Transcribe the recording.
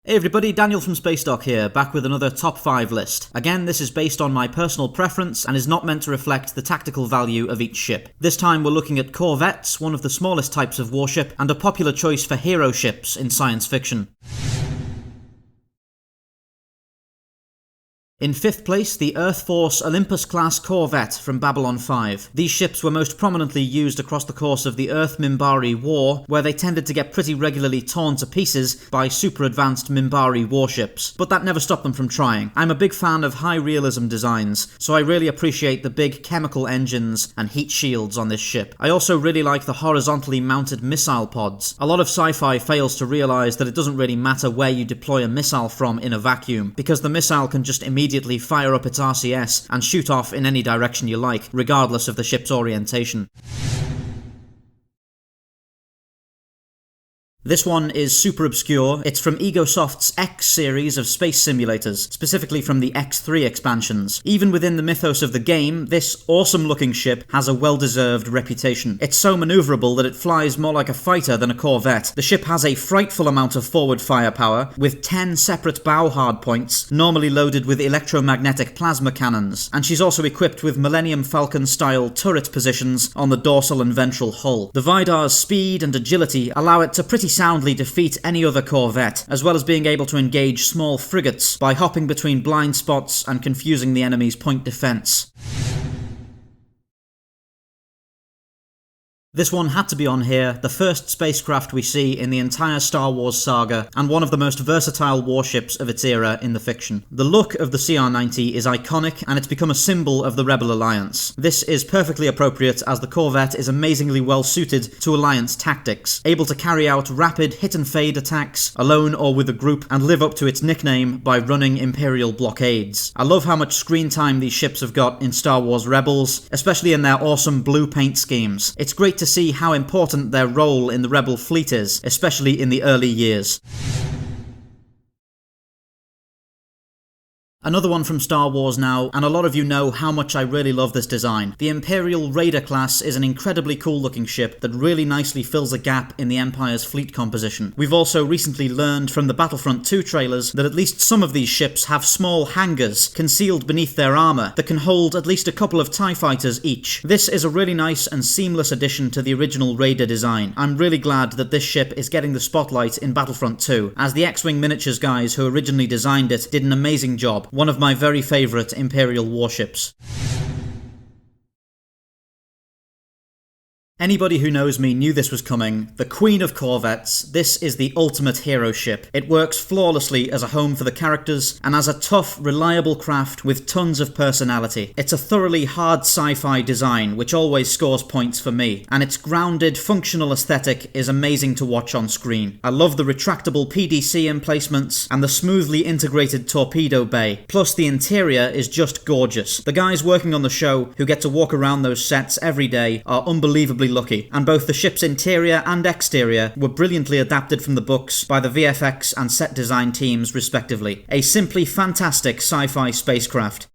Hey everybody, Daniel from Spacedock here, back with another top 5 list. Again, this is based on my personal preference and is not meant to reflect the tactical value of each ship. This time we're looking at Corvettes, one of the smallest types of warship, and a popular choice for hero ships in science fiction. In 5th place, the Earthforce Olympus class Corvette from Babylon 5. These ships were most prominently used across the course of the Earth-Minbari War, where they tended to get pretty regularly torn to pieces by super-advanced Minbari warships, but that never stopped them from trying. I'm a big fan of high-realism designs, so I really appreciate the big chemical engines and heat shields on this ship. I also really like the horizontally mounted missile pods. A lot of sci-fi fails to realise that it doesn't really matter where you deploy a missile from in a vacuum, because the missile can just immediately fire up its RCS and shoot off in any direction you like, regardless of the ship's orientation. This one is super obscure. It's from Egosoft's X series of space simulators, specifically from the X3 expansions. Even within the mythos of the game, this awesome-looking ship has a well-deserved reputation. It's so maneuverable that it flies more like a fighter than a Corvette. The ship has a frightful amount of forward firepower, with 10 separate bow hardpoints, normally loaded with electromagnetic plasma cannons, and she's also equipped with Millennium Falcon-style turret positions on the dorsal and ventral hull. The Vidar's speed and agility allow it to pretty soundly defeat any other Corvette, as well as being able to engage small frigates by hopping between blind spots and confusing the enemy's point defense. This one had to be on here, the first spacecraft we see in the entire Star Wars saga, and one of the most versatile warships of its era in the fiction. The look of the CR-90 is iconic, and it's become a symbol of the Rebel Alliance. This is perfectly appropriate, as the Corvette is amazingly well suited to Alliance tactics, able to carry out rapid hit-and-fade attacks, alone or with a group, and live up to its nickname by running Imperial blockades. I love how much screen time these ships have got in Star Wars Rebels, especially in their awesome blue paint schemes. It's great to see how important their role in the Rebel fleet is, especially in the early years. Another one from Star Wars now, and a lot of you know how much I really love this design. The Imperial Raider class is an incredibly cool looking ship that really nicely fills a gap in the Empire's fleet composition. We've also recently learned from the Battlefront 2 trailers that at least some of these ships have small hangars concealed beneath their armour that can hold at least a couple of TIE fighters each. This is a really nice and seamless addition to the original Raider design. I'm really glad that this ship is getting the spotlight in Battlefront 2, as the X-Wing Miniatures guys who originally designed it did an amazing job. One of my very favourite Imperial warships. Anybody who knows me knew this was coming. The Queen of Corvettes. This is the ultimate hero ship. It works flawlessly as a home for the characters, and as a tough, reliable craft with tons of personality. It's a thoroughly hard sci-fi design, which always scores points for me, and its grounded, functional aesthetic is amazing to watch on screen. I love the retractable PDC emplacements, and the smoothly integrated torpedo bay. Plus, the interior is just gorgeous. The guys working on the show, who get to walk around those sets every day, are unbelievably lucky, and both the ship's interior and exterior were brilliantly adapted from the books by the VFX and set design teams respectively. A simply fantastic sci-fi spacecraft.